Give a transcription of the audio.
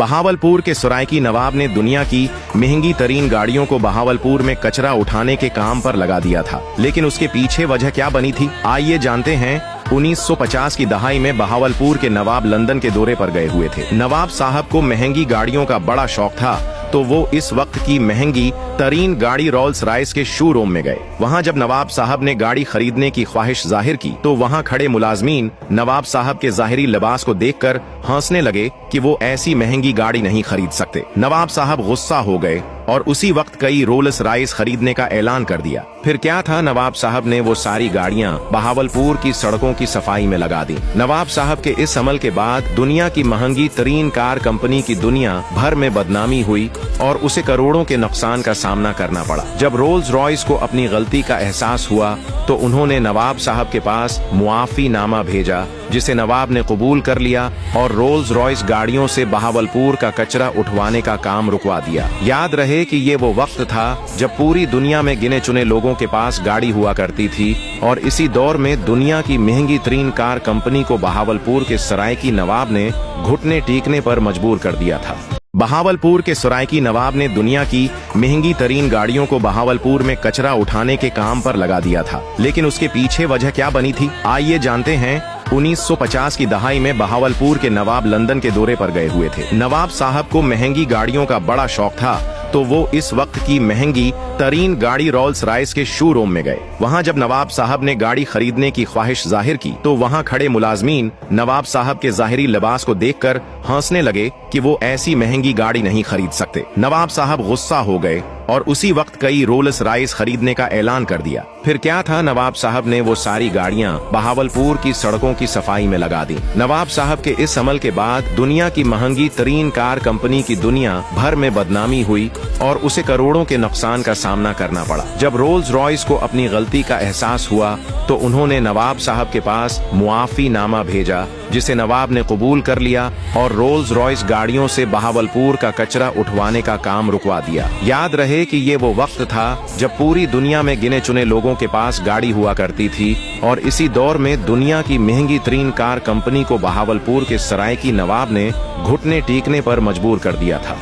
बहावलपुर के सरायकी नवाब ने दुनिया की महंगी तरीन गाड़ियों को बहावलपुर में कचरा उठाने के काम पर लगा दिया था, लेकिन उसके पीछे वजह क्या बनी थी, आइए जानते हैं। 1950 की दहाई में बहावलपुर के नवाब लंदन के दौरे पर गए हुए थे। नवाब साहब को महंगी गाड़ियों का बड़ा शौक था, तो वो इस वक्त की महंगी तरीन गाड़ी रोल्स रॉयस के शोरूम में गए। वहाँ जब नवाब साहब ने गाड़ी खरीदने की ख्वाहिश जाहिर की, तो वहाँ खड़े मुलाजमीन नवाब साहब के जाहिरी लिबास को देखकर हंसने लगे कि वो ऐसी महंगी गाड़ी नहीं खरीद सकते। नवाब साहब गुस्सा हो गए और उसी वक्त कई रोल्स रॉयस खरीदने का ऐलान कर दिया। फिर क्या था, नवाब साहब ने वो सारी गाड़ियां बहावलपुर की सड़कों की सफाई में लगा दी। नवाब साहब के इस अमल के बाद दुनिया की महंगी तरीन कार कंपनी की दुनिया भर में बदनामी हुई और उसे करोड़ों के नुकसान का सामना करना पड़ा। जब रोल्स रॉयस को अपनी गलती का एहसास हुआ, तो उन्होंने नवाब साहब के पास मुआफी नामा भेजा, जिसे नवाब ने कबूल कर लिया और रोल्स रॉयस गाड़ियों से बहावलपुर का कचरा उठवाने का काम रुकवा दिया। याद रहे कि ये वो वक्त था जब पूरी दुनिया में गिने चुने लोगों के पास गाड़ी हुआ करती थी, और इसी दौर में दुनिया की महंगी तरीन कार कंपनी को बहावलपुर के सरायकी नवाब ने घुटने टेकने पर मजबूर कर दिया था। बहावलपुर के सरायकी नवाब ने दुनिया की महंगी तरीन गाड़ियों को बहावलपुर में कचरा उठाने के काम पर लगा दिया था, लेकिन उसके पीछे वजह क्या बनी थी, आइए जानते हैं। 1950 की दहाई में बहावलपुर के नवाब लंदन के दौरे पर गए हुए थे। नवाब साहब को महंगी गाड़ियों का बड़ा शौक था, तो वो इस वक्त की महंगी तरीन गाड़ी रोल्स रॉयस के शोरूम में गए। वहाँ जब नवाब साहब ने गाड़ी खरीदने की ख्वाहिश जाहिर की, तो वहाँ खड़े मुलाजमीन नवाब साहब के जाहिरी लिबास को देखकर हंसने लगे कि वो ऐसी महंगी गाड़ी नहीं खरीद सकते। नवाब साहब गुस्सा हो गए और उसी वक्त कई रोल्स रॉयस खरीदने का ऐलान कर दिया। फिर क्या था, नवाब साहब ने वो सारी गाड़ियां बहावलपुर की सड़कों की सफाई में लगा दी। नवाब साहब के इस अमल के बाद दुनिया की महंगी तरीन कार कंपनी की दुनिया भर में बदनामी हुई और उसे करोड़ों के नुकसान का सामना करना पड़ा। जब रोल्स रॉयस को अपनी गलती का एहसास हुआ, तो उन्होंने नवाब साहब के पास मुआफी नामा भेजा, जिसे नवाब ने कबूल कर लिया और रोल्स रॉयस गाड़ियों से बहावलपुर का कचरा उठवाने का काम रुकवा दिया। याद रहे कि ये वो वक्त था जब पूरी दुनिया में गिने चुने लोगों के पास गाड़ी हुआ करती थी, और इसी दौर में दुनिया की महंगी तरीन कार कंपनी को बहावलपुर के सरायकी नवाब ने घुटने टेकने पर मजबूर कर दिया था।